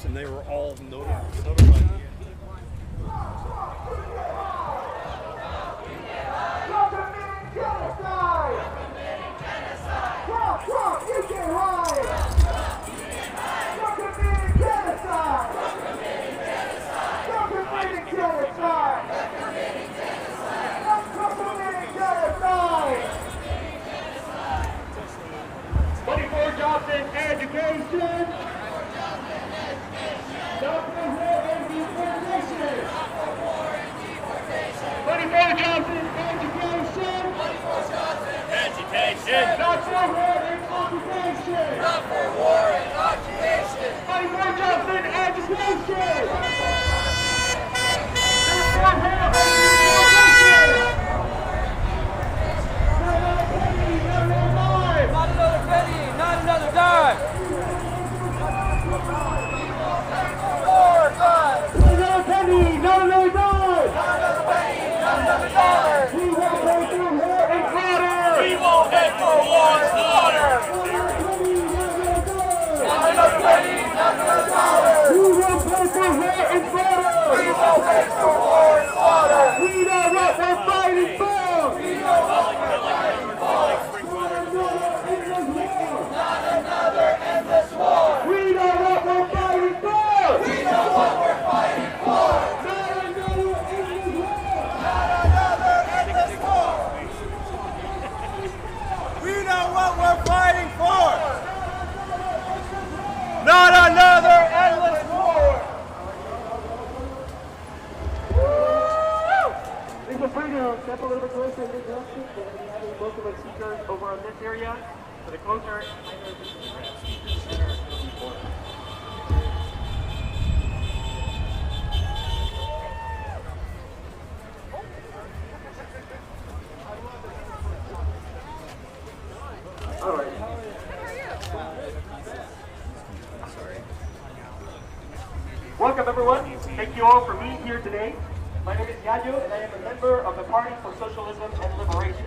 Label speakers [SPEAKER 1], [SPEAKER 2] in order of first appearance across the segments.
[SPEAKER 1] and they were all notified.
[SPEAKER 2] Jobs in education. Stop the war and deportation. 24 jobs in education. 24 jobs in education. Not for war and occupation. Not for war and occupation. 24 jobs in education. Not for war and deportation. Not another penny, not another dime. Not another penny, not another dime. Not another penny, not another dollar. We won't pay for war and slaughter. We won't pay for war and slaughter. Not another penny, not another dollar. We won't pay for war and slaughter. We won't pay for war and slaughter. We know what we're fighting for. We know what we're fighting for. Not another endless war. We know what we're fighting for. We know what we're fighting for. Not another endless war. Not another endless war. We know what we're fighting for. Not another endless war. Please feel free to step a little bit closer in this direction. We're going to be having most of our speakers over on this area. So the closer, all right. Welcome everyone. Thank you all for being here today. My name is Yayo and I am a member of the Party for Socialism and Liberation.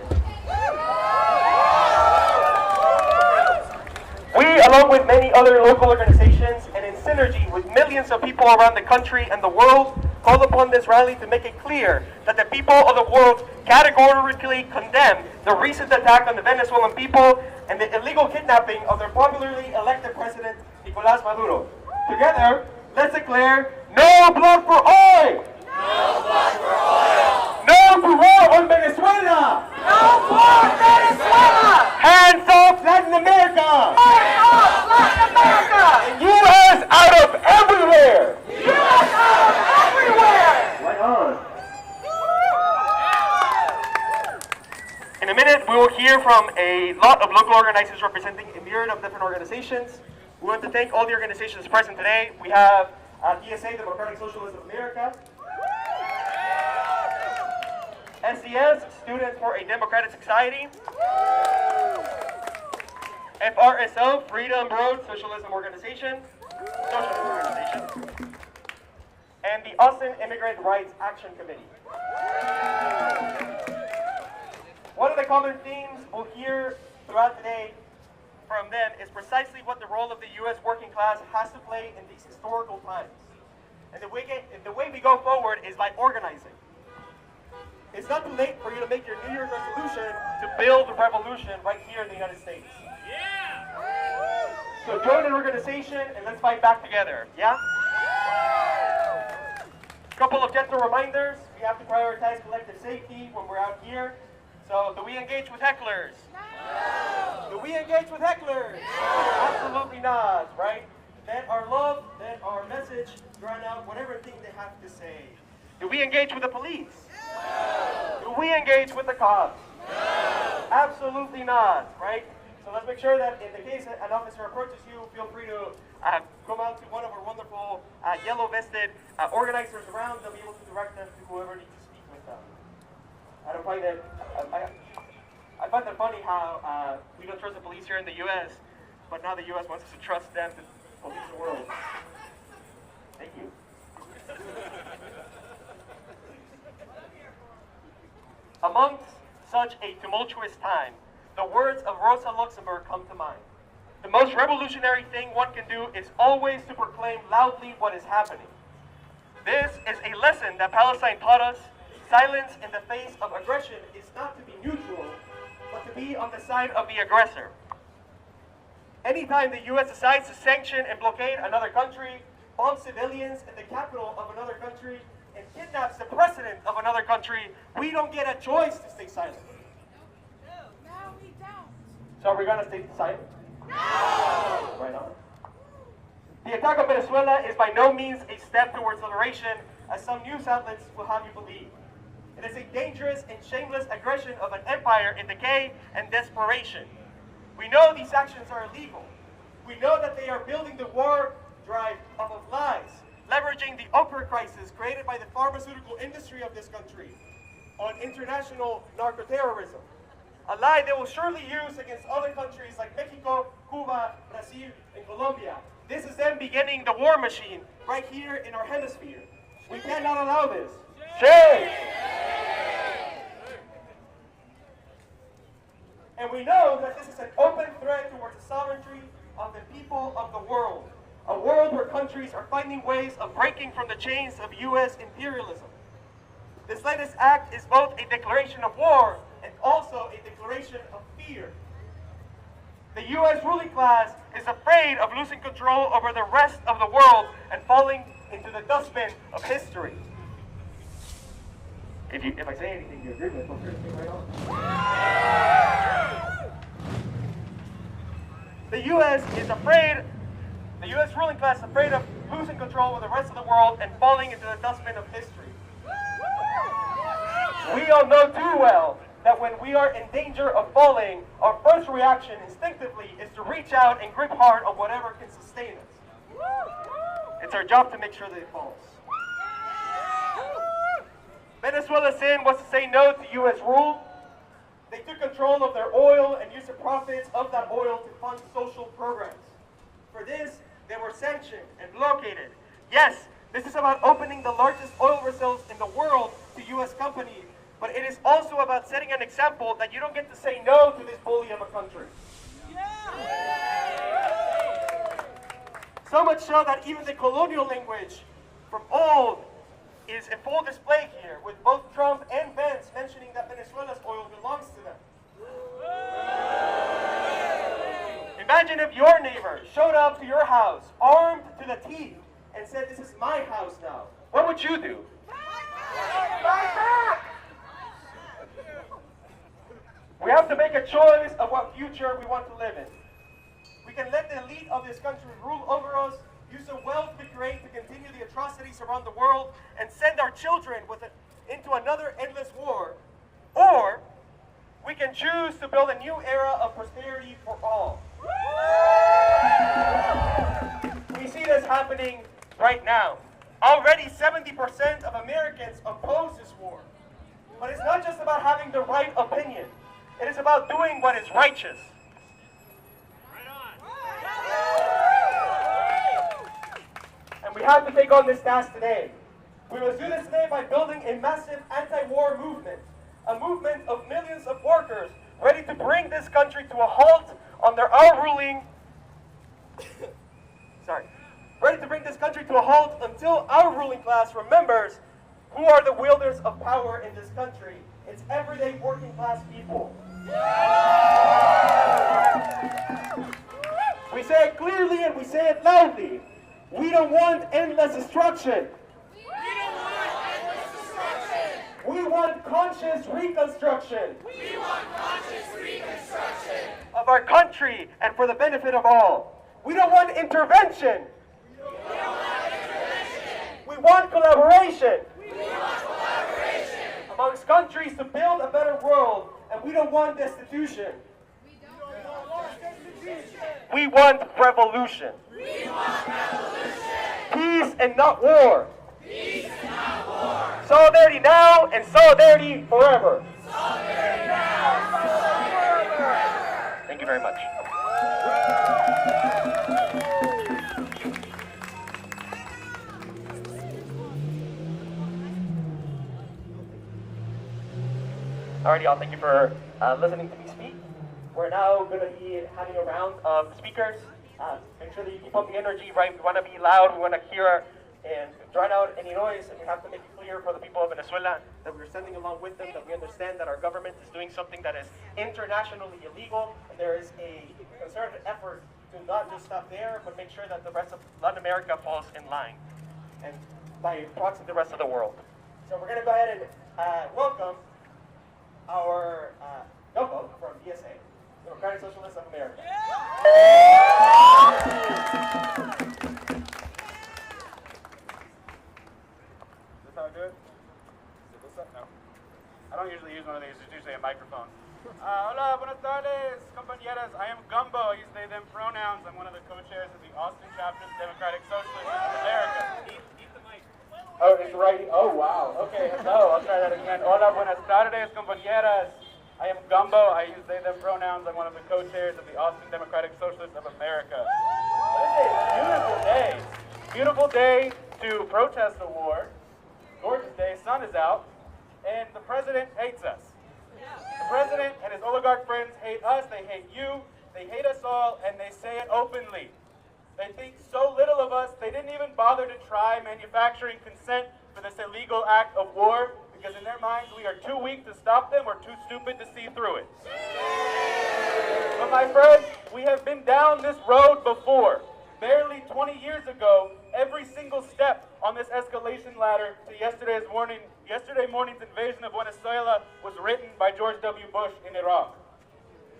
[SPEAKER 2] We, along with many other local organizations and in synergy with millions of people around the country and the world, call upon this rally to make it clear that the people of the world categorically condemn the recent attack on the Venezuelan people and the illegal kidnapping of their popularly elected president, Nicolás Maduro. Together, let's declare no blood for oil! No blood for oil! No for war on Venezuela! No for Venezuela! Hands off Latin America! Hands off Latin America! U.S. out of everywhere! U.S. out of everywhere! Right on. In a minute, we will hear from a lot of local organizers representing a myriad of different organizations. We want to thank all the organizations present today. We have DSA, Democratic Socialists of America. SDS, Students for a Democratic Society. FRSO, Freedom Road Socialism Organization. And the Austin Immigrant Rights Action Committee. One of the common themes we'll hear throughout today from them is precisely what the role of the U.S. working class has to play in these historical times. And the way we go forward is by organizing. It's not too late for you to make your New Year's resolution to build a revolution right here in the United States. Yeah! So join an organization and let's fight back together, yeah? A couple of gentle reminders. We have to prioritize collective safety when we're out here. So, do we engage with hecklers? No! Do we engage with hecklers? No! Absolutely not, right? Let our love, let our message drown out whatever thing they have to say. Do we engage with the police? No! Do we engage with the cops? No! Absolutely not, right? So let's make sure that in the case that an officer approaches you, feel free to come out to one of our wonderful yellow-vested organizers around. They'll be able to direct them to whoever needs to speak with them. I don't find that, I find it funny how we don't trust the police here in the U.S., but now the U.S. wants us to trust them to police the world. Thank you. Amongst such a tumultuous time, the words of Rosa Luxemburg come to mind. The most revolutionary thing one can do is always to proclaim loudly what is happening. This is a lesson that Palestine taught us. Silence in the face of aggression is not to be neutral, but to be on the side of the aggressor. Anytime the U.S. decides to sanction and blockade another country, bomb civilians in the capital of another country, and kidnaps the president of another country, we don't get a choice to stay silent.
[SPEAKER 3] No, we don't.
[SPEAKER 2] So are we going to stay silent?
[SPEAKER 3] No!
[SPEAKER 2] Right on. The attack on Venezuela is by no means a step towards liberation, as some news outlets will have you believe. It is a dangerous and shameless aggression of an empire in decay and desperation. We know these actions are illegal. We know that they are building the war drive off of lies, leveraging the opioid crisis created by the pharmaceutical industry of this country on international narco-terrorism. A lie they will surely use against other countries like Mexico, Cuba, Brazil, and Colombia. This is them beginning the war machine right here in our hemisphere. We cannot allow this. Shame! And we know that this is an open threat towards the sovereignty of the people of the world. A world where countries are finding ways of breaking from the chains of U.S. imperialism. This latest act is both a declaration of war and also a declaration of fear. The U.S. ruling class is afraid of losing control over the rest of the world and falling into the dustbin of history. If I say anything you agree with, feel free to speak right on. The U.S. ruling class is afraid of losing control of the rest of the world and falling into the dustbin of history. We all know too well that when we are in danger of falling, our first reaction instinctively is to reach out and grip hard on whatever can sustain us. It's our job to make sure that it falls. Venezuela's sin was to say no to U.S. rule. They took control of their oil and used the profits of that oil to fund social programs. For this, they were sanctioned and blockaded. Yes, this is about opening the largest oil reserves in the world to U.S. companies, but it is also about setting an example that you don't get to say no to this bully of a country. So much so that even the colonial language from old is in full display here, with both Trump and Vance mentioning that Venezuela's oil belongs to them. Imagine if your neighbor showed up to your house, armed to the teeth, and said, "This is my house now." What would you do? Fight back! We have to make a choice of what future we want to live in. We can let the elite of this country rule over us, use the wealth we create to continue the atrocities around the world, and send our children into another endless war. Or we can choose to build a new era of prosperity for all. We see this happening right now. Already 70% of Americans oppose this war. But it's not just about having the right opinion. It is about doing what is righteous. And we have to take on this task today. We must do this today by building a massive anti-war movement. A movement of millions of workers ready to bring this country to a halt under our ruling. Ready to bring this country to a halt until our ruling class remembers who are the wielders of power in this country. It's everyday working class people. We say it clearly and we say it loudly. We don't want endless destruction. We want conscious reconstruction.
[SPEAKER 3] We want conscious reconstruction
[SPEAKER 2] of our country and for the benefit of all. We don't want intervention.
[SPEAKER 3] We don't want intervention.
[SPEAKER 2] We want collaboration.
[SPEAKER 3] We want collaboration
[SPEAKER 2] amongst countries to build a better world, and we don't want destitution.
[SPEAKER 3] We don't want destitution.
[SPEAKER 2] We want revolution.
[SPEAKER 3] We want revolution.
[SPEAKER 2] Peace and not war.
[SPEAKER 3] Peace and not war.
[SPEAKER 2] Solidarity now and solidarity forever.
[SPEAKER 3] Solidarity now and solidarity forever.
[SPEAKER 2] Thank you very much. Alrighty, y'all, thank you for listening to me speak. We're now going to be having a round of speakers. Make sure that you keep up the energy, right? We want to be loud, we want to hear and drown out any noise, and we have to make it clear for the people of Venezuela that we're sending along with them, that we understand that our government is doing something that is internationally illegal, and there is a concerted effort to not just stop there, but make sure that the rest of Latin America falls in line, and by proxy the rest of the world. So we're going to go ahead and welcome our Gumbo from DSA, Democratic Socialists of America.
[SPEAKER 4] Is this up? No. I don't usually use one of these, it's usually a microphone. Hola, buenas tardes, compañeras. I am Gumbo, I use they, them pronouns. I'm one of the co-chairs of the Austin chapter of the Democratic Socialists of America. Eat the mic. Oh, it's right. Oh, wow. Okay, no, I'll try that again. Hola, buenas tardes, compañeras. I am Gumbo, I use they, them pronouns. I'm one of the co-chairs of the Austin Democratic Socialists of America. It is a beautiful day. Beautiful day to protest the war. Gorgeous day, sun is out, and the president hates us. The president and his oligarch friends hate us, they hate you, they hate us all, and they say it openly. They think so little of us, they didn't even bother to try manufacturing consent for this illegal act of war, because in their minds we are too weak to stop them or too stupid to see through it. But my friends, we have been down this road before. Barely 20 years ago, every single step on this escalation ladder to yesterday morning's invasion of Venezuela was written by George W. Bush in Iraq.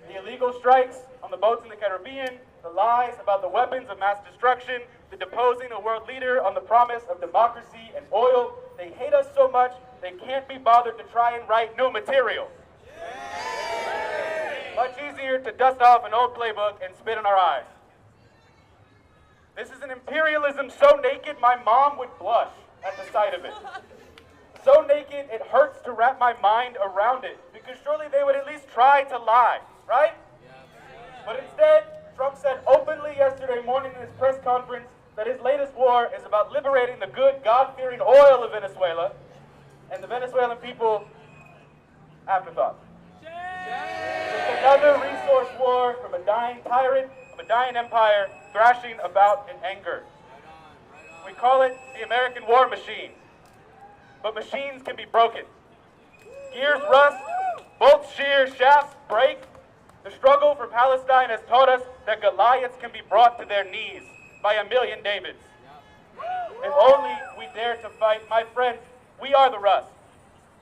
[SPEAKER 4] The illegal strikes on the boats in the Caribbean, the lies about the weapons of mass destruction, the deposing a world leader on the promise of democracy and oil. They hate us so much, they can't be bothered to try and write new material. Much easier to dust off an old playbook and spit in our eyes. This is an imperialism so naked my mom would blush at the sight of it. So naked it hurts to wrap my mind around it, because surely they would at least try to lie, right? But instead, Trump said openly yesterday morning in his press conference that his latest war is about liberating the good, God-fearing oil of Venezuela, and the Venezuelan people, afterthought. It's another resource war from a dying tyrant, of a dying empire, thrashing about in anger. We call it the American war machine. But machines can be broken. Gears rust, bolts shear, shafts break. The struggle for Palestine has taught us that Goliaths can be brought to their knees by a million Davids. If only we dare to fight. My friends, we are the rust.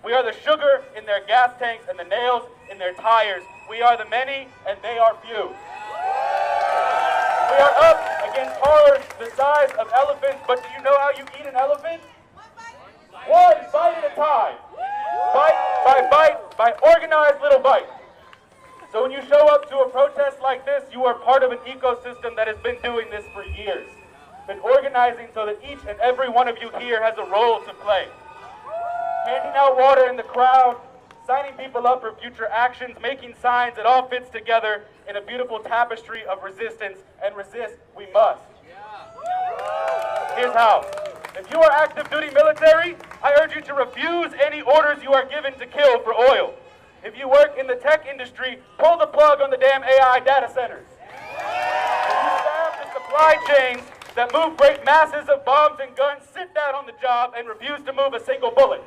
[SPEAKER 4] We are the sugar in their gas tanks and the nails in their tires. We are the many and they are few. We are up against horrors the size of elephants, but do you know how you eat an elephant? One bite at a time. Bite by bite, by organized little bites. So when you show up to a protest like this, you are part of an ecosystem that has been doing this for years. Been organizing so that each and every one of you here has a role to play. Handing out water in the crowd, signing people up for future actions, making signs, it all fits together in a beautiful tapestry of resistance, and resist we must. Here's how. If you are active duty military, I urge you to refuse any orders you are given to kill for oil. If you work in the tech industry, pull the plug on the damn AI data centers. If you staff the supply chains that move great masses of bombs and guns, sit down on the job and refuse to move a single bullet.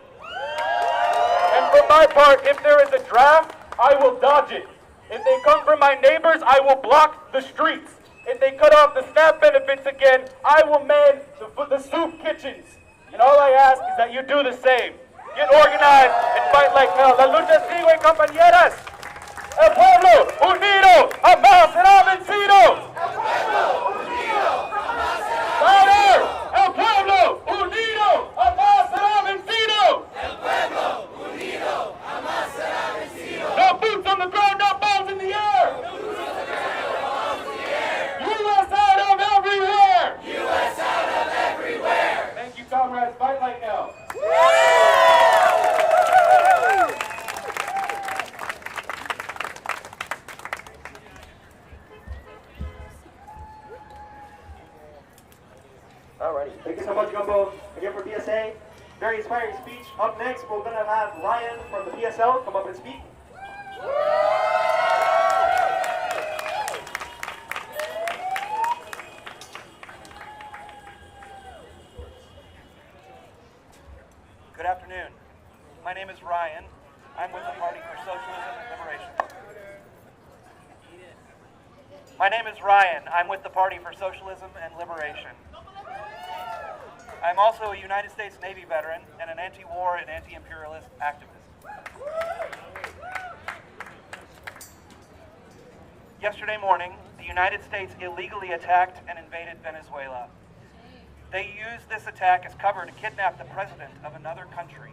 [SPEAKER 4] And for my part, if there is a draft, I will dodge it. If they come from my neighbors, I will block the streets. If they cut off the SNAP benefits again, I will man the soup kitchens. And all I ask is that you do the same. Get organized and fight like hell. La lucha sigue, compañeras. El pueblo unido jamás será vencido. El pueblo unido jamás será vencido. El pueblo unido jamás será vencido. El pueblo unido jamás será vencido. No boots on the ground, no balls in the air. No boots on the ground, no balls in the air. U.S. out of everywhere. U.S. out of everywhere. Thank you, comrades. Fight like hell.
[SPEAKER 2] Alrighty, thank you so much, Gumbo. Again for PSA, very inspiring speech. Up next, we're gonna have Ryan from the PSL come up and speak. name is Ryan. I'm with the Party for Socialism and Liberation. My name is Ryan. I'm with the Party for Socialism and Liberation. I'm also a United States Navy veteran and an anti-war and anti-imperialist activist. Yesterday morning, the United States illegally attacked and invaded Venezuela. They used this attack as cover to kidnap the president of another country.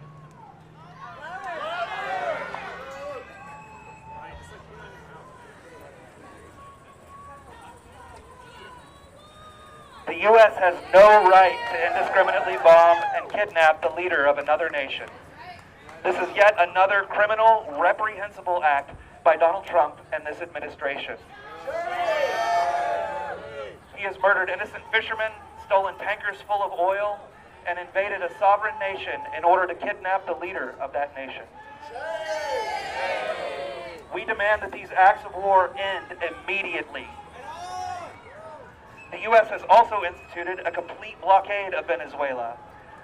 [SPEAKER 2] The U.S. has no right to indiscriminately bomb and kidnap the leader of another nation. This is yet another criminal, reprehensible act by Donald Trump and this administration. He has murdered innocent fishermen, stolen tankers full of oil, and invaded a sovereign nation in order to kidnap the leader of that nation. We demand that these acts of war end immediately. The U.S. has also instituted a complete blockade of Venezuela.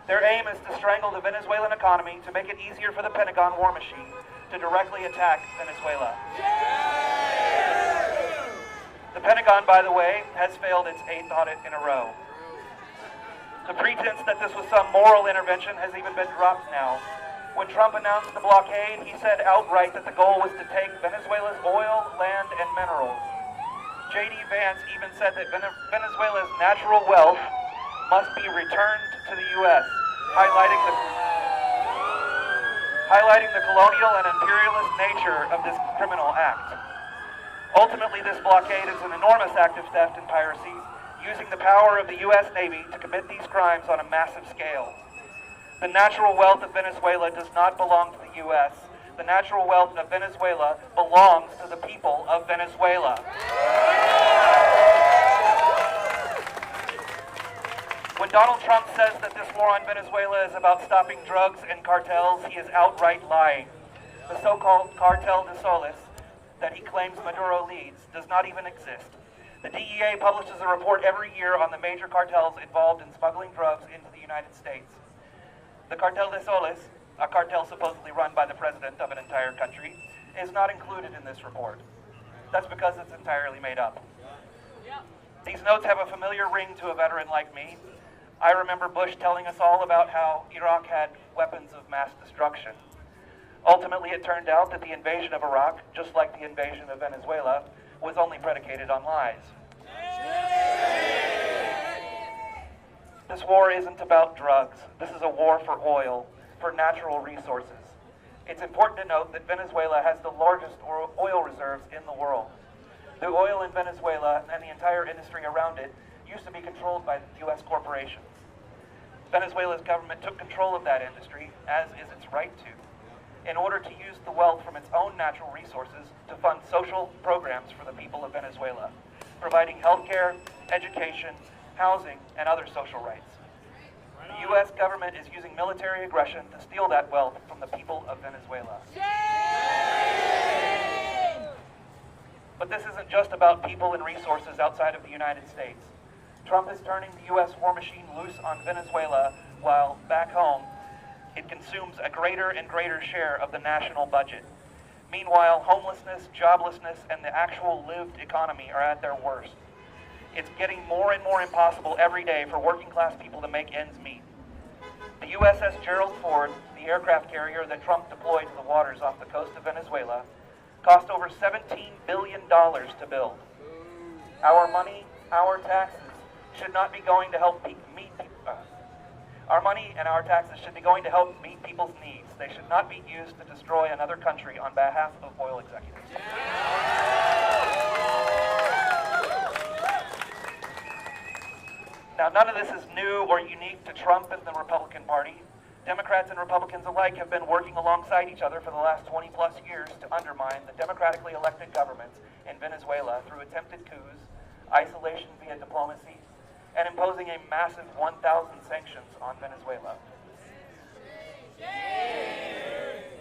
[SPEAKER 2] Their aim is to strangle the Venezuelan economy to make it easier for the Pentagon war machine to directly attack Venezuela. The Pentagon, by the way, has failed its 8th audit in a row. The pretense that this was some moral intervention has even been dropped now. When Trump announced the blockade, he said outright that the goal was to take Venezuela's oil, land, and minerals. J.D. Vance even said that Venezuela's natural wealth must be returned to the U.S., highlighting the colonial and imperialist nature of this criminal act. Ultimately, this blockade is an enormous act of theft and piracy, using the power of the U.S. Navy to commit these crimes on a massive scale. The natural wealth of Venezuela does not belong to the U.S. The natural wealth of Venezuela belongs to the people of Venezuela. When Donald Trump says that this war on Venezuela is about stopping drugs and cartels, he is outright lying. The so-called Cartel de Solis that he claims Maduro leads does not even exist. The DEA publishes a report every year on the major cartels involved in smuggling drugs into the United States. The Cartel de Solis, a cartel supposedly run by the president of an entire country, is not included in this report. That's because it's entirely made up. These notes have a familiar ring to a veteran like me. I remember Bush telling us all about how Iraq had weapons of mass destruction. Ultimately, it turned out that the invasion of Iraq, just like the invasion of Venezuela, was only predicated on lies. This war isn't about drugs. This is a war for oil, for natural resources. It's important to note that Venezuela has the largest oil reserves in the world. The oil in Venezuela and the entire industry around it used to be controlled by U.S. corporations. Venezuela's government took control of that industry, as is its right to, in order to use the wealth from its own natural resources to fund social programs for the people of Venezuela, providing healthcare, education, housing, and other social rights. The U.S. government is using military aggression to steal that wealth from the people of Venezuela. But this isn't just about people and resources outside of the United States. Trump is turning the U.S. war machine loose on Venezuela, while back home, it consumes a greater and greater share of the national budget. Meanwhile, homelessness, joblessness, and the actual lived economy are at their worst. It's getting more and more impossible every day for working class people to make ends meet. The USS Gerald Ford, the aircraft carrier that Trump deployed to the waters off the coast of Venezuela, cost over $17 billion to build. Our money, our taxes, should not be going to help our money and our taxes should be going to help meet people's needs. They should not be used to destroy another country on behalf of oil executives. Now, none of this is new or unique to Trump and the Republican Party. Democrats and Republicans alike have been working alongside each other for the last 20 plus years to undermine the democratically elected governments in Venezuela through attempted coups, isolation via diplomacy, and imposing a massive 1,000 sanctions on Venezuela.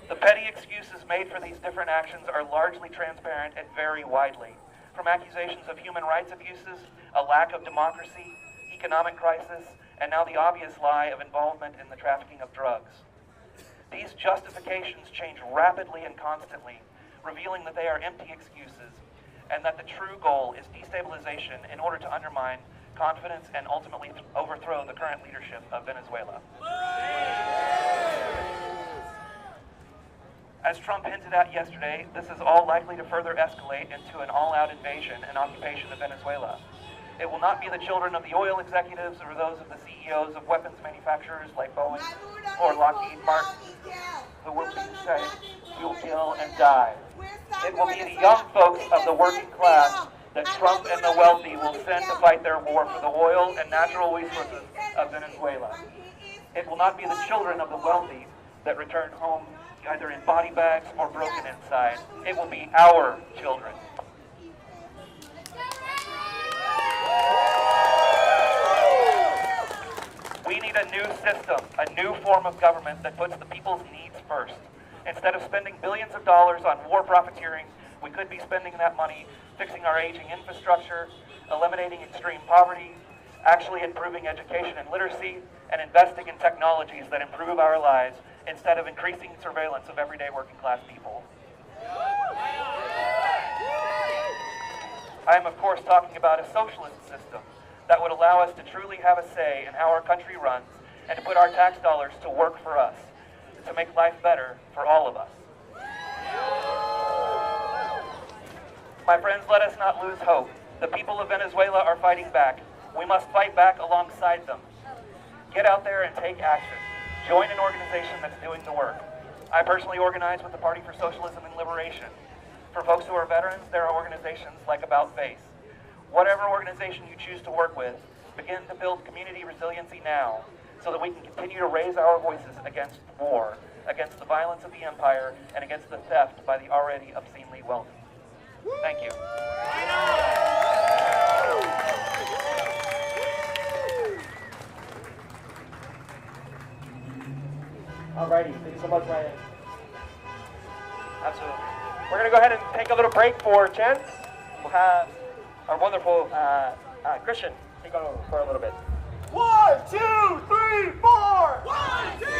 [SPEAKER 2] The petty excuses made for these different actions are largely transparent and vary widely, from accusations of human rights abuses, a lack of democracy, economic crisis, and now the obvious lie of involvement in the trafficking of drugs.
[SPEAKER 5] These justifications change rapidly and constantly, revealing that they are empty excuses, and that the true goal is destabilization in order to undermine confidence and ultimately overthrow the current leadership of Venezuela. As Trump hinted at yesterday, this is all likely to further escalate into an all-out invasion and occupation of Venezuela. It will not be the children of the oil executives or those of the CEOs of weapons manufacturers like Boeing or Lockheed Martin who will say, "You'll kill and die." It will be the young folks of the working class that Trump and the wealthy will send to fight their war for the oil and natural resources of Venezuela. It will not be the children of the wealthy that return home either in body bags or broken inside. It will be our children. We need a new system, a new form of government that puts the people's needs first. Instead of spending billions of dollars on war profiteering, we could be spending that money fixing our aging infrastructure, eliminating extreme poverty, actually improving education and literacy, and investing in technologies that improve our lives instead of increasing surveillance of everyday working class people. I am of course talking about a socialist system that would allow us to truly have a say in how our country runs and to put our tax dollars to work for us, to make life better for all of us. My friends, let us not lose hope. The people of Venezuela are fighting back. We must fight back alongside them. Get out there and take action. Join an organization that's doing the work. I personally organize with the Party for Socialism and Liberation. For folks who are veterans, there are organizations like About Face. Whatever organization you choose to work with, begin to build community resiliency now so that we can continue to raise our voices against war, against the violence of the empire, and against the theft by the already obscenely wealthy. Thank you.
[SPEAKER 2] Alrighty, thank you so much, Ryan.
[SPEAKER 5] Absolutely.
[SPEAKER 2] We're going to go ahead and take a little break for chants. We'll have our wonderful Christian take on for a little bit. 1, 2, 3, 4!
[SPEAKER 3] 1, 2, 3,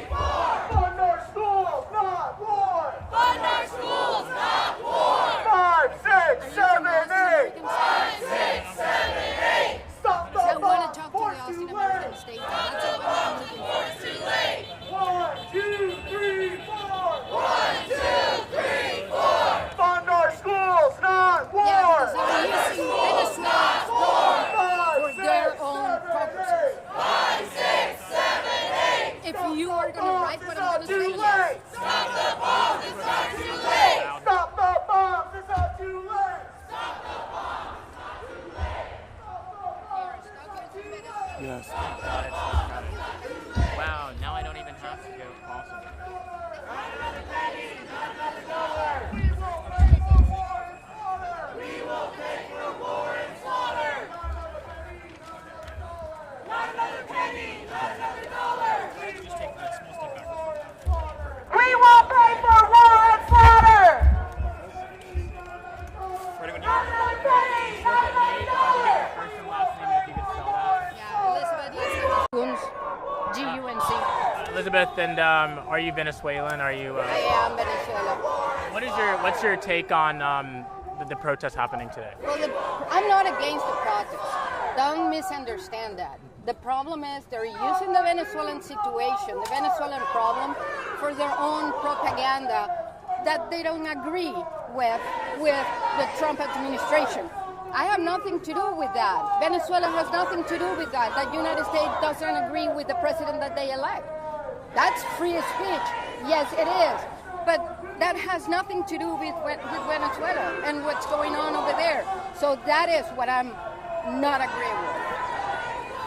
[SPEAKER 3] 4!
[SPEAKER 2] Fund our schools, not war!
[SPEAKER 3] Fund our schools, not war!
[SPEAKER 2] 5, 6, 7, 8!
[SPEAKER 3] 5, 6, 7, 8!
[SPEAKER 2] Stop the
[SPEAKER 6] I want
[SPEAKER 2] bomb!
[SPEAKER 6] to talk to
[SPEAKER 2] Force
[SPEAKER 6] the Austin
[SPEAKER 2] too
[SPEAKER 6] American
[SPEAKER 2] late!
[SPEAKER 6] State. That's a bomb.
[SPEAKER 3] Force too late!
[SPEAKER 2] 1, 2, 3, 4!
[SPEAKER 3] 1, 2, 3, 4!
[SPEAKER 2] Fund our schools, not war!
[SPEAKER 6] Yeah, because they're using Venezuela for their own purposes.
[SPEAKER 3] 5, 6, 7, 8!
[SPEAKER 6] If you are going to write what I'm going to
[SPEAKER 2] Too
[SPEAKER 6] say,
[SPEAKER 2] late!
[SPEAKER 3] Stop the bombs, it's not too late!
[SPEAKER 2] Stop the bombs! It's not too late!
[SPEAKER 7] Yes. Wow, now I don't even have to go. Awesome.
[SPEAKER 3] We will pay for war and slaughter! Not another penny, not another dollar!
[SPEAKER 2] We will pay for war and slaughter!
[SPEAKER 3] Not another penny, not another dollar!
[SPEAKER 7] First and last name, if you could spell that.
[SPEAKER 6] yeah, Elizabeth G-U-N-C.
[SPEAKER 7] Elizabeth, and are you Venezuelan? Are you?
[SPEAKER 6] I am Venezuela.
[SPEAKER 7] What's your take on the protest happening today?
[SPEAKER 6] Well, I'm not against the protest. Don't misunderstand that. The problem is they're using the Venezuelan situation, the Venezuelan problem, for their own propaganda that they don't agree with the Trump administration. I have nothing to do with that. Venezuela has nothing to do with that. The United States doesn't agree with the president that they elect. That's free speech. Yes, it is. But that has nothing to do with Venezuela and what's going on over there. So that is what I'm not agreeing with.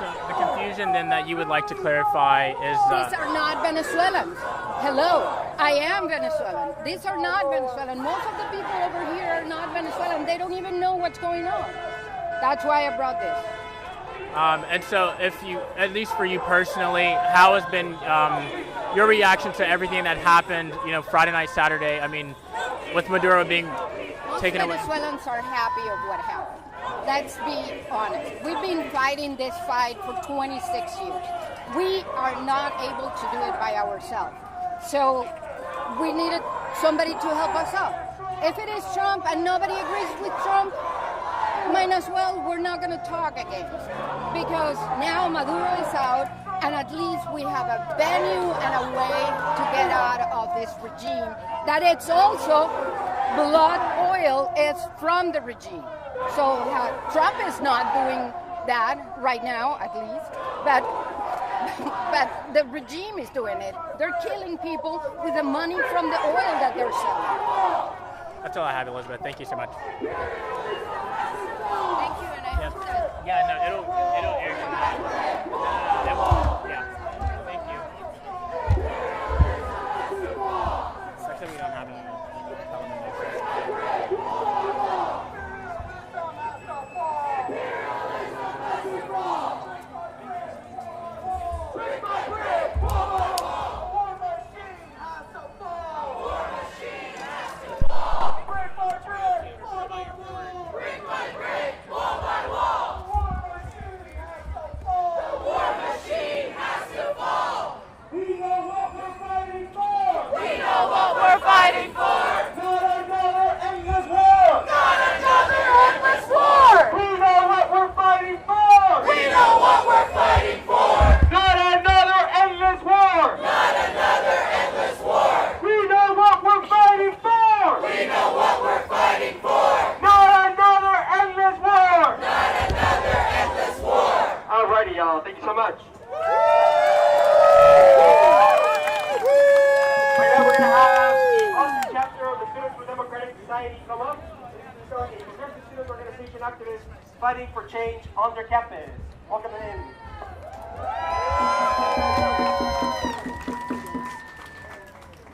[SPEAKER 7] So the confusion then that you would like to clarify is
[SPEAKER 6] These are not Venezuelans. Hello, I am Venezuelan. These are not Venezuelan. Most of the people over here are not Venezuelan. They don't even know what's going on. That's why I brought this.
[SPEAKER 7] and so if you, at least for you personally, how has been your reaction to everything that happened, Friday night, Saturday? I mean, with Maduro being
[SPEAKER 6] Most
[SPEAKER 7] taken away.
[SPEAKER 6] Venezuelans are happy of what happened. Let's be honest. We've been fighting this fight for 26 years. We are not able to do it by ourselves. So we needed somebody to help us out. If it is Trump and nobody agrees with Trump, might as well we're not going to talk again. Because now Maduro is out, and at least we have a venue and a way to get out of this regime. That it's also blood oil is from the regime. So Trump is not doing that right now, at least, but the regime is doing it. They're killing people with the money from the oil that they're selling.
[SPEAKER 7] That's all I have, Elizabeth. Thank you so much.
[SPEAKER 6] Thank you, and I hope that.
[SPEAKER 7] Yeah, no, it'll air tonight. It will. Yeah. Thank you. Sucks that we don't have it.
[SPEAKER 2] Alrighty, y'all. Thank you so much. Right now, we're going to have the Austin chapter of the Students for Democratic Society come up. This is a progressive student organization activists fighting for change on their campus. Welcome in.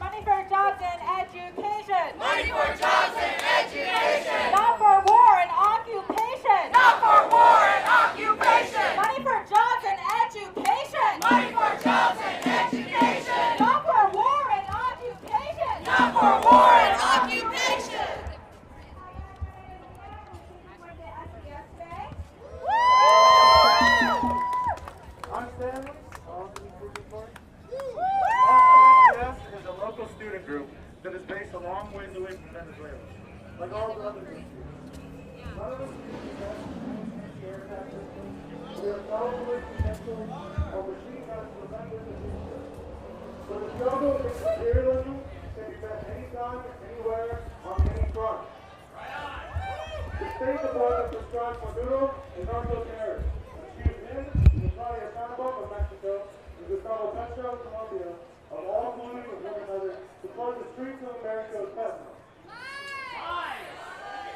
[SPEAKER 3] Money for jobs and education.
[SPEAKER 8] Money for jobs and education.
[SPEAKER 3] Not for war and occupation.
[SPEAKER 8] Not for war and occupation.
[SPEAKER 3] Money for jobs and education.
[SPEAKER 8] Money for jobs and education.
[SPEAKER 3] Not for war and occupation.
[SPEAKER 8] Not for war and occupation.
[SPEAKER 4] I'm Stanley. Austin is a local student group that is based a long ways away from Venezuela. Like all the other groups. None of us air taxes. We are powerful potential of machine guns to prevent this abuse. So the struggle against imperialism can be met anytime, anywhere, on any front. The State Department prescribes Maduro a narco-terrorist. Accused him, Natalia Sandoval of Mexico, and Gustavo Petro of Colombia of all colluding with one another to flood the streets of America with fentanyl.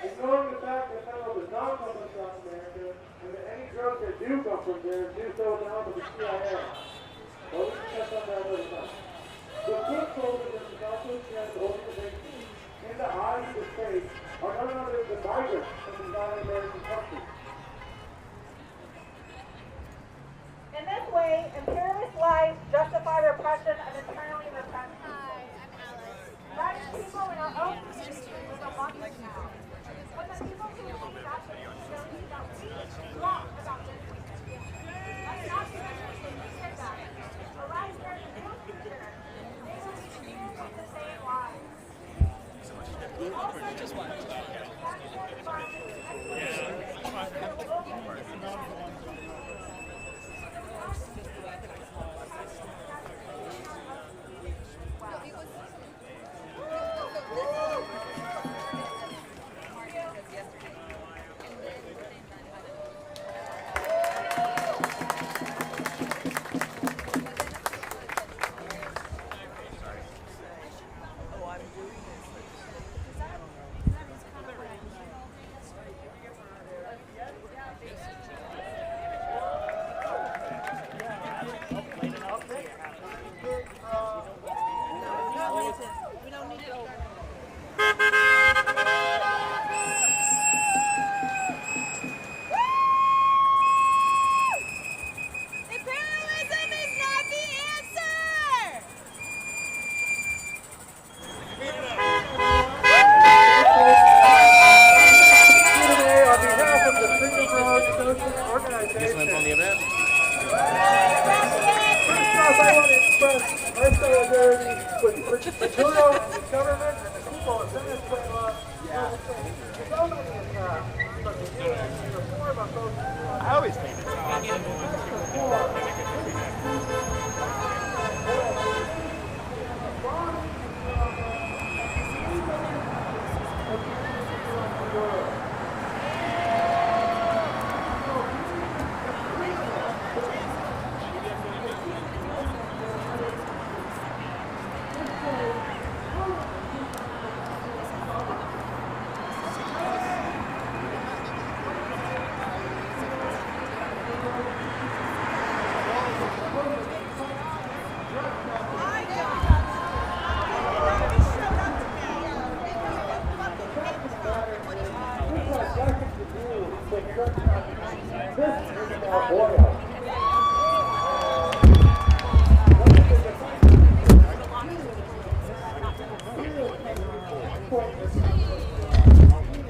[SPEAKER 4] Ignoring the fact that fentanyl does not come from South America, and that any drugs that do come from there do so with the help of the CIA. Well, we can touch on that another time. The foot soldiers of the Southwest Trans organization, in the eyes of the state, are none other than migrants from the non-American countries.
[SPEAKER 3] In this way, imperialist lies justify repression of internally repressed people. Writing people in our own community is a lucky now. When the people who believe that show me that we wrong about this weekend. Let's not be that. Arise their new future. They will experience the same lives.
[SPEAKER 1] Just one.
[SPEAKER 9] point in this conflict.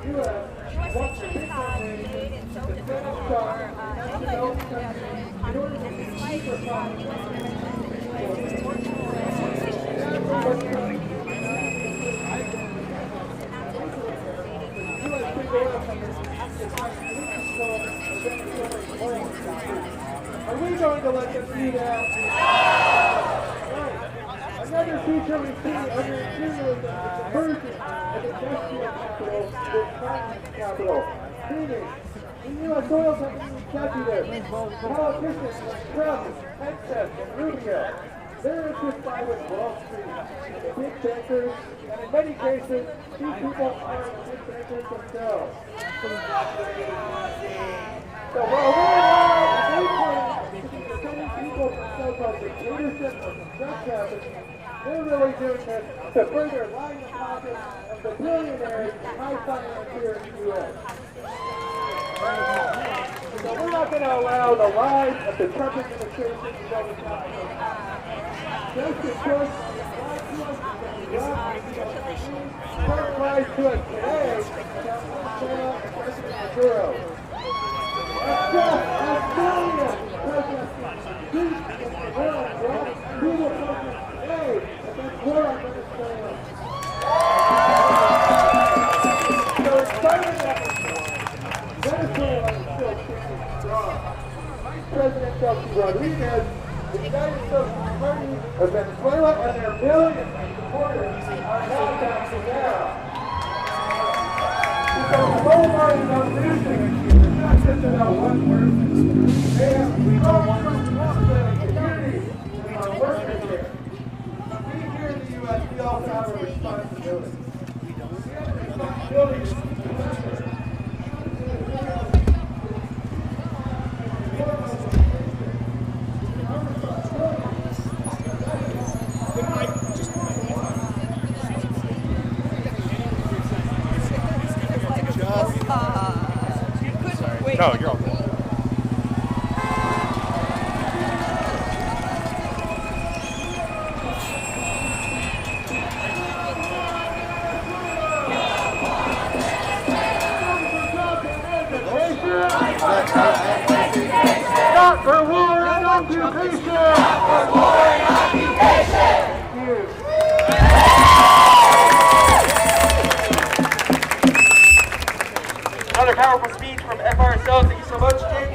[SPEAKER 9] U.S. wants to take our nation to finish strong and develop country in order to achieve their Are we going to let them do that? Right. Another feature we see under imperialism is the merging of industrial capital with finance capital. Meaning, the U.S. oil company executives, politicians like Trump, Texas, and Rubio, they're interested by with Wall Street, the big bankers, and in many cases, these people are the big bankers themselves. So while we're allowed to be defending people from so-called dictatorship or from drug trafficking, they're really doing this to further line the pockets of the billionaires and high financiers in the U.S. So we're not going to allow the lies of the Trump administration to go to Capitol. Just as Trump lied to us in Iraq, Trump lies to us today about Venezuela and President Maduro. As millions protesting deep in the world, we will focus today against war on Venezuela. So in spite of that, Venezuela is still standing strong. Vice President Delcy Rodriguez, the United Socialist Party of Venezuela, and their millions of supporters are now backing down. Because the whole party knows losing is not just about one person. They have strong community in our workers here. We here in the U.S., we also have a responsibility. We have a responsibility to
[SPEAKER 4] No, you're all good.
[SPEAKER 9] Not for war and occupation! Not for war and occupation! Thank you.
[SPEAKER 2] Another powerful speech from FRSL. Thank you so much, Jake.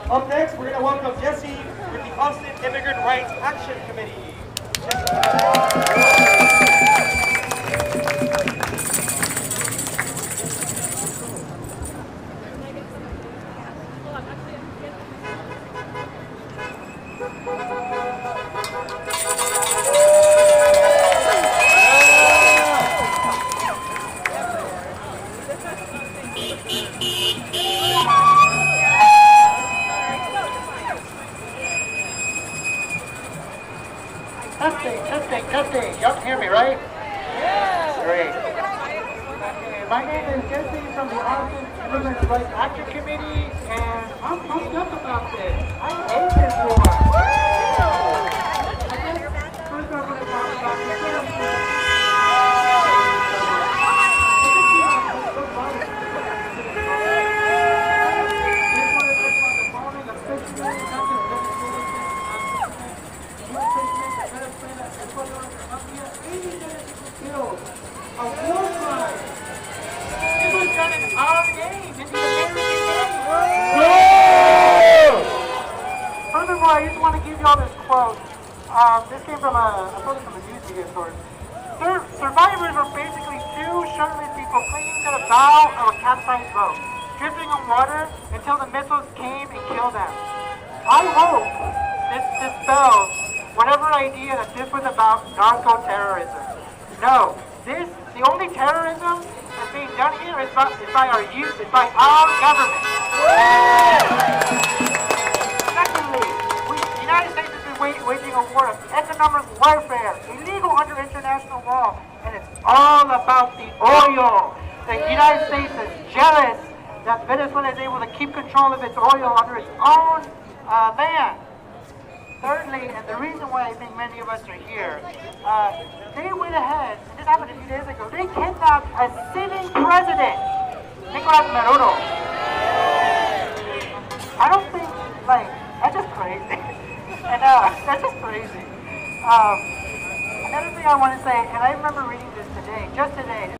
[SPEAKER 2] Up next, we're going to welcome Jesse with the Austin Immigrant Rights Action Committee.
[SPEAKER 9] Testing. Y'all can hear me, right? Yeah. Great. Okay, my name is Jesse from the Austin Immigrant Rights Action Committee, and I'm pumped up about this. I hate this war. I guess first I'm going to talk about the a war crime. It was done in our name, in the American name. Furthermore, I just want to give you all this quote. This came from a news media source. Survivors are basically two shirtless people clinging to the bow of a capsized boat, drifting in water until the missiles came and killed them. I hope this dispels whatever idea that this was about narco-terrorism. No, the only terrorism that's being done here is by our youth, is by our government. Secondly, the United States has been waging a war of economic warfare, illegal under international law, and it's all about the oil. The United States is jealous that Venezuela is able to keep control of its oil under its own land. Thirdly, and the reason why I think many of us are here, they went ahead, and this happened a few days ago, they kidnapped a sitting president, Nicolas Maduro. I don't think, like, that's just crazy. And that's just crazy. Another thing I want to say, and I remember reading this today, just today.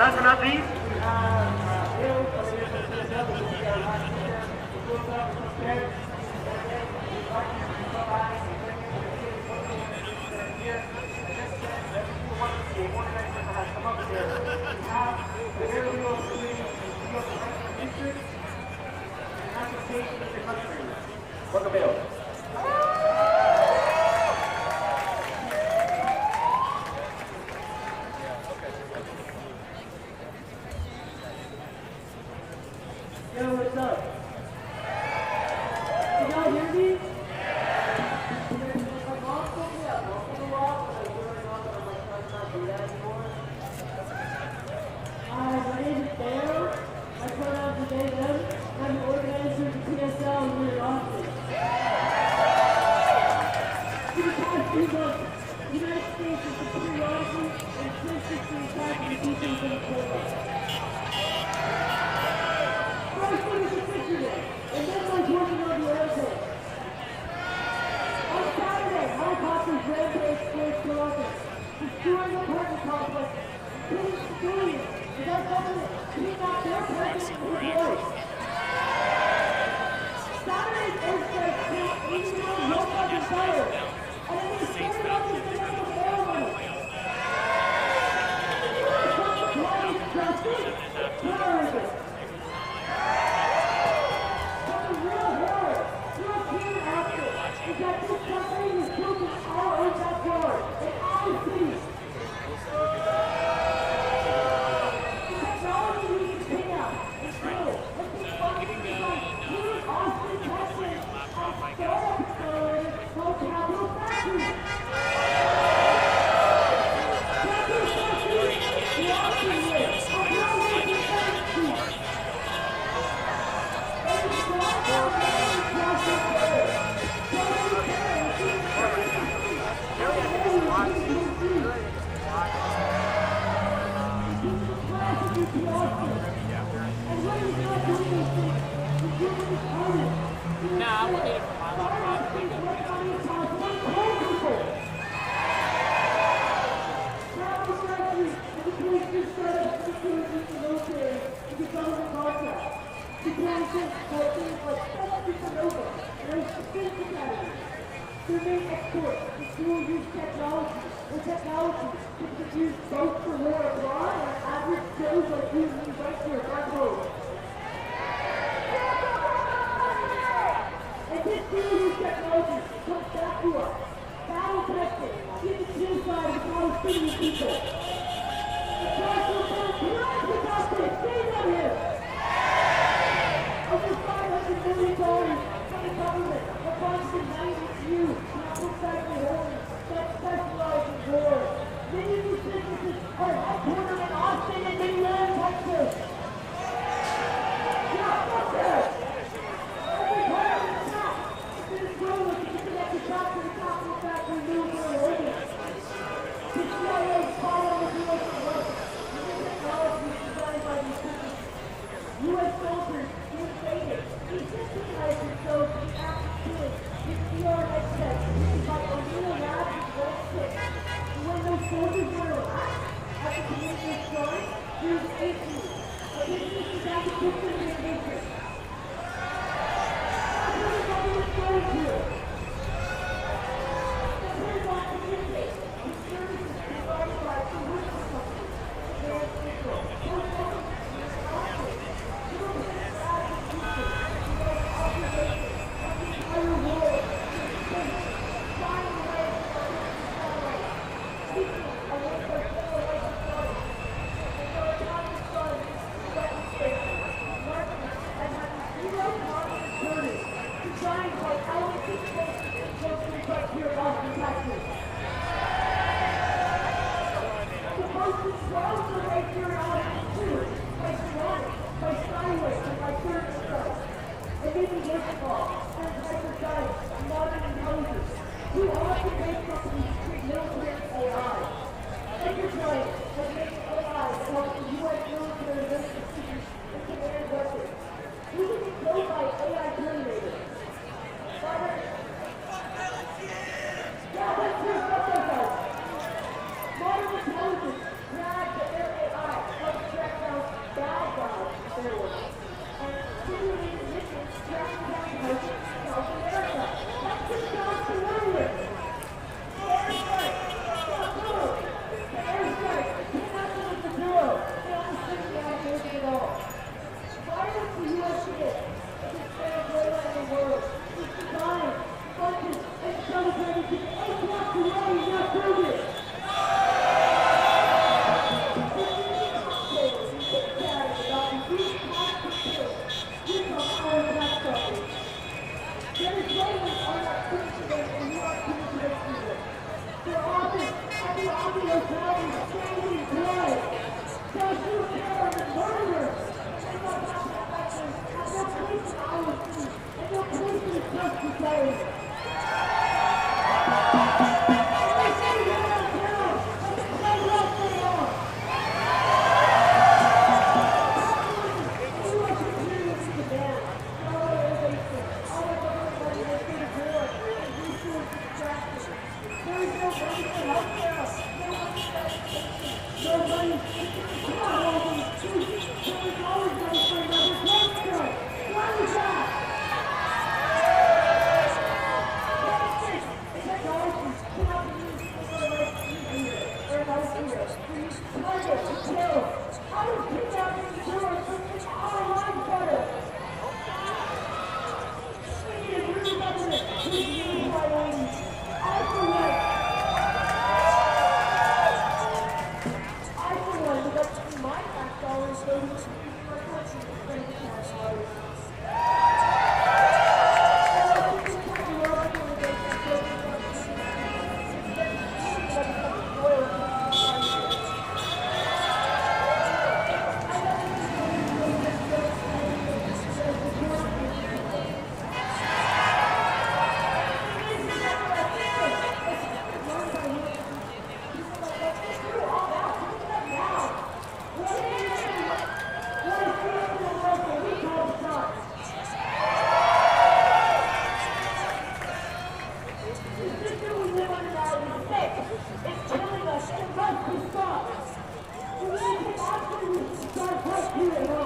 [SPEAKER 2] Last but not least, welcome Bill.
[SPEAKER 9] Yo, what's up? Can y'all hear me? My mom told me that once in a while, but I really not that I'm like trying to not do that anymore. Hi, my name is Dale. My pronouns are they, them. I'm the organizer of the PSL here in Austin. For the past 2 months, the United States has been periodically and consistently attacking the people of Venezuela. And then like working on the airport. On Saturday, helicopters rampaged towards Caracas, destroying apartment complexes, killing civilians, as our government kidnapped their president and his wife. Saturday's airstrike killed 80-year-old Lopez and Fire, and it was started up with the name of airline. Justice, terrorism. Is that this country is built in our own backyard, in our cities. The technology we can pick up is good. Let's be focused on here in Austin, Texas, on startup accelerators called Capital Factories. Capital Factories, the Austin way, of your working factories. And it's not our main process there. Their main export is dual-use technology, where technology can be used both for war abroad and average Joes like you and me right here back home. And this dual-use technology comes back to us, battle-tested, in the genocide of the Palestinian people. The price will burn tonight without this, save on him! Over $500 million from the government are funded 90 new capital factory holdings that specialize in war. Many of these businesses are headquartered in Austin and Venezuela, Texas. Yeah, fuck that! Every part of the attack is Venezuela to connect the shop to the capital factory military holdings. The CIA is caught on the heels of work. New technology is designed by these companies. U.S. soldiers invaded. Desensitized themselves to the active kids with VR headsets used by O'Neill Labs and World 6. And when those soldiers were relaxed,
[SPEAKER 3] Venezuela is what we saw in Iraq, in Iran,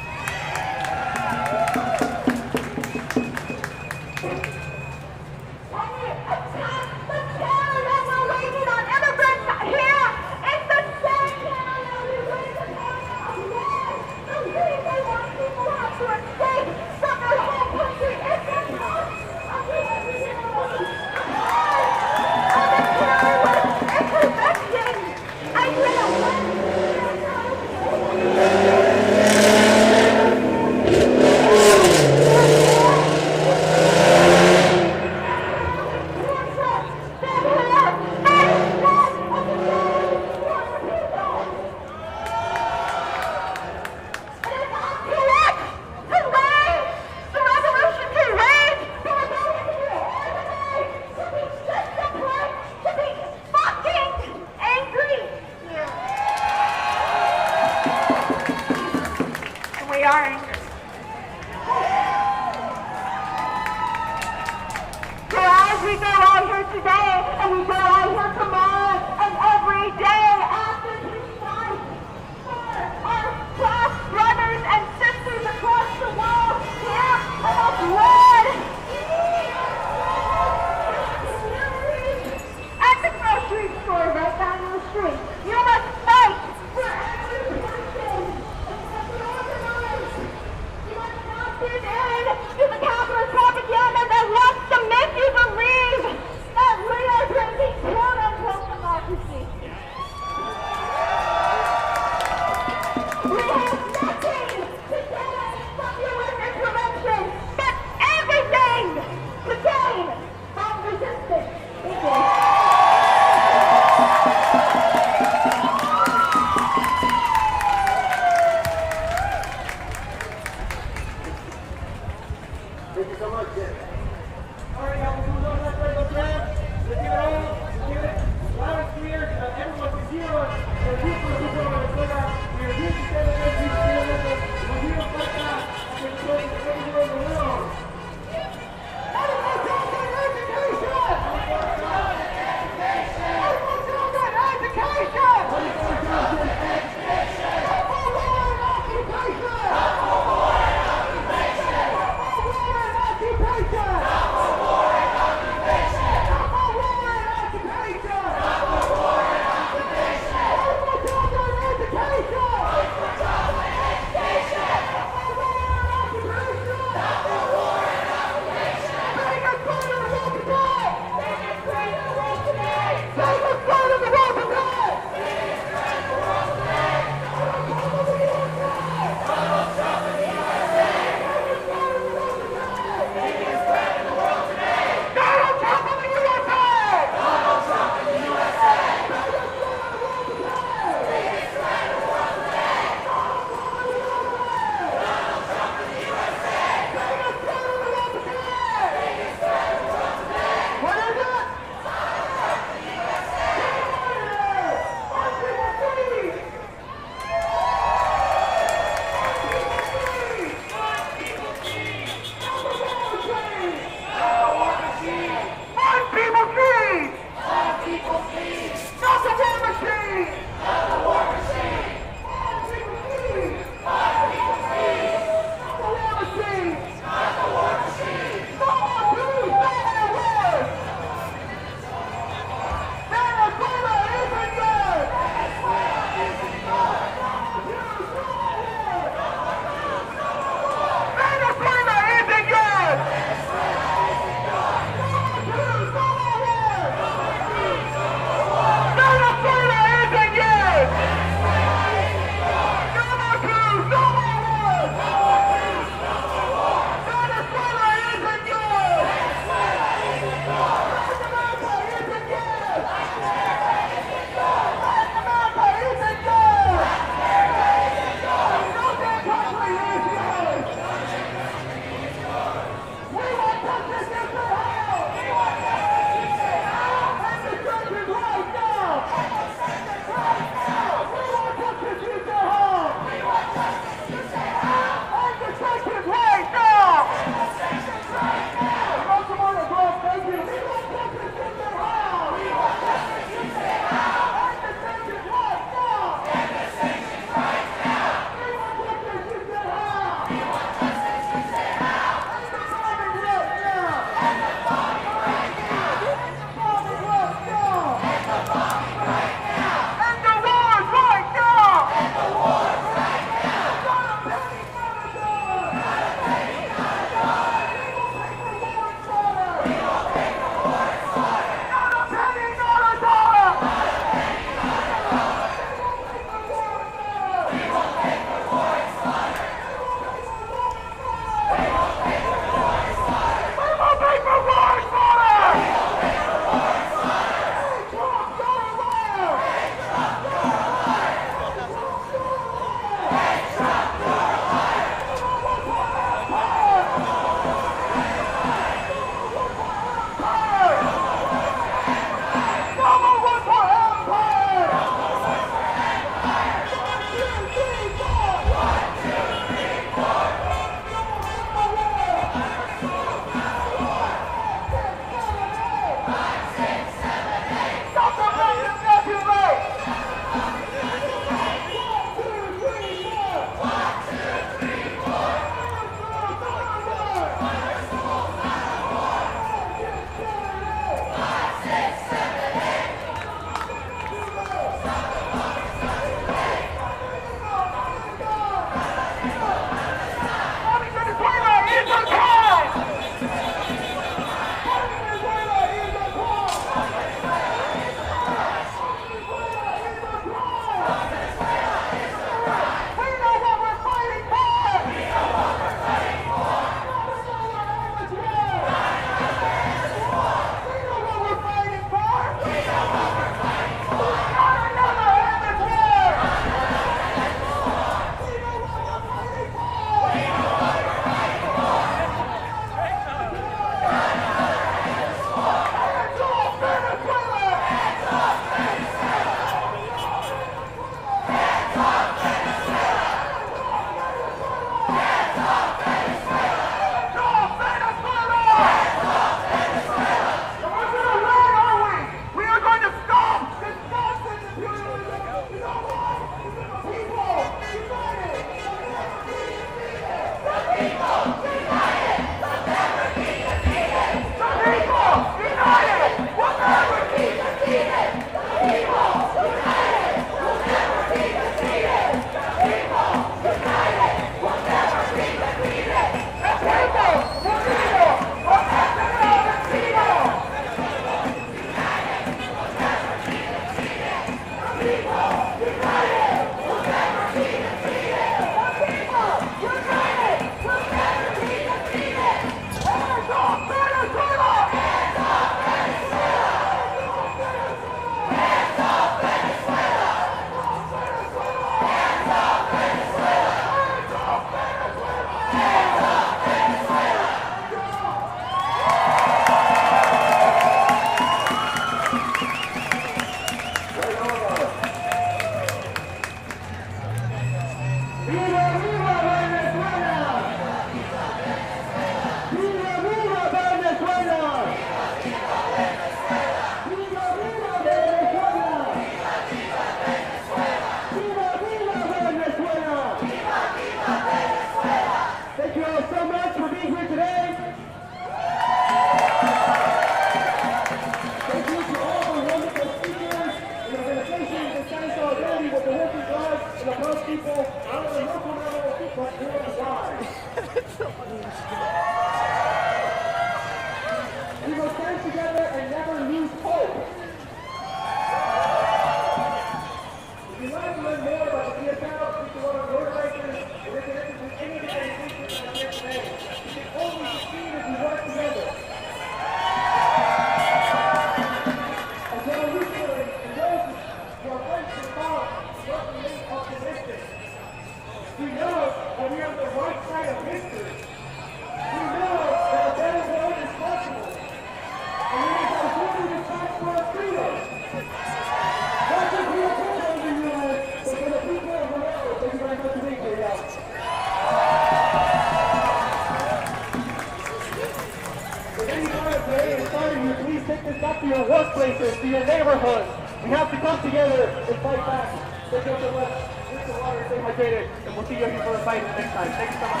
[SPEAKER 2] neighborhoods. We have to come together and fight back. Thank you so much. Drink some water, stay hydrated, and we'll see you here for the fight next time. Thank you so much.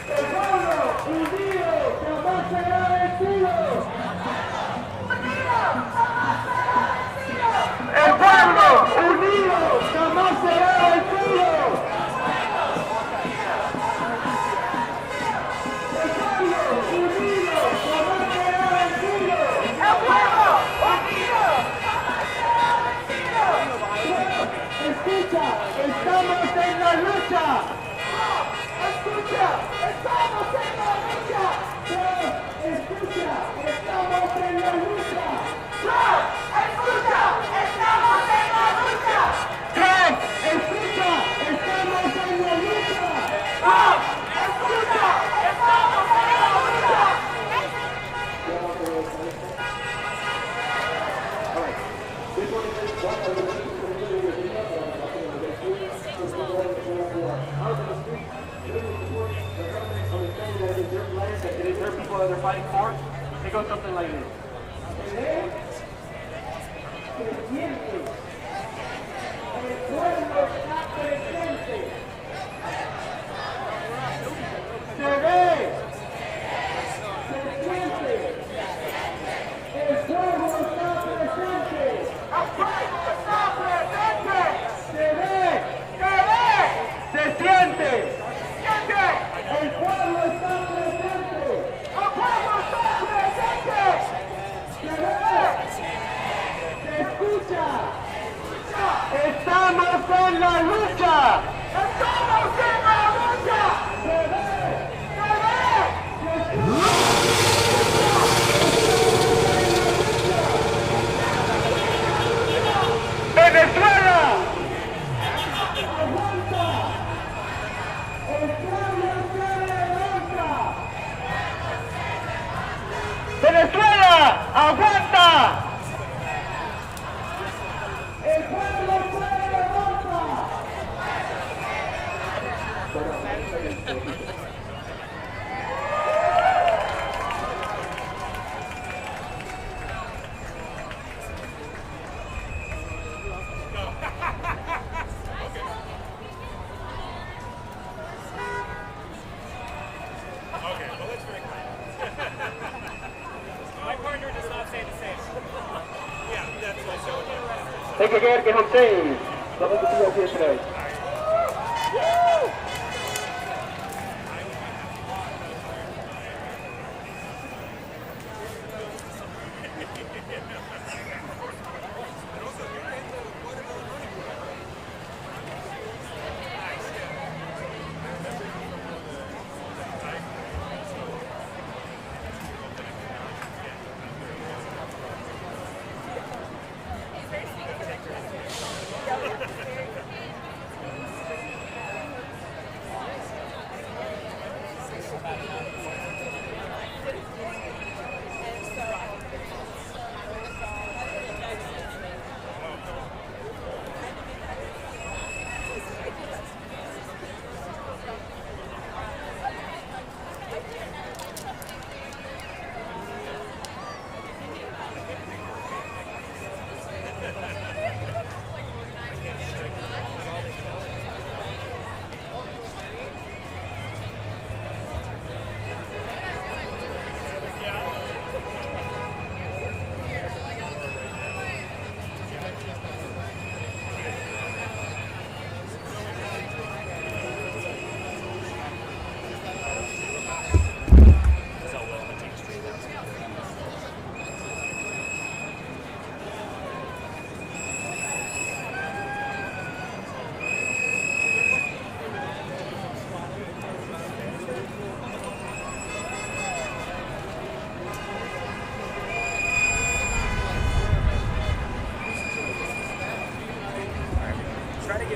[SPEAKER 2] El pueblo unido jamás será vencido. El pueblo unido jamás será vencido. Escucha, estamos en la lucha. Escucha, estamos en la lucha. Escucha, estamos en la lucha. Escucha, estamos en la lucha. Escucha, estamos en la lucha. Escucha, estamos en la lucha. This one is one of the out in the street, support the government, understanding that it is their land, that it is their people that they're fighting for. It goes something like this. El pueblo está presente. Se ve. Se siente. El pueblo está presente. El pueblo está presente. Se ve. Se siente. El pueblo está presente. El pueblo está presente. Se ve. Se escucha. Estamos en la lucha. Estamos en la lucha. Se ve. Se ve. Se escucha. Venezuela. Venezuela, aguanta. El pueblo se levanta.
[SPEAKER 1] Okay, well, let's drink. My partner does not say the same. Yeah, that's also what
[SPEAKER 2] Take care, que home safe. Lovely to see you here today.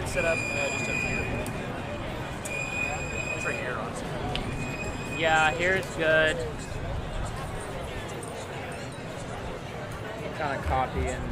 [SPEAKER 7] Set up just up here. It's right here, honestly. Yeah, here's good. Kind of copy and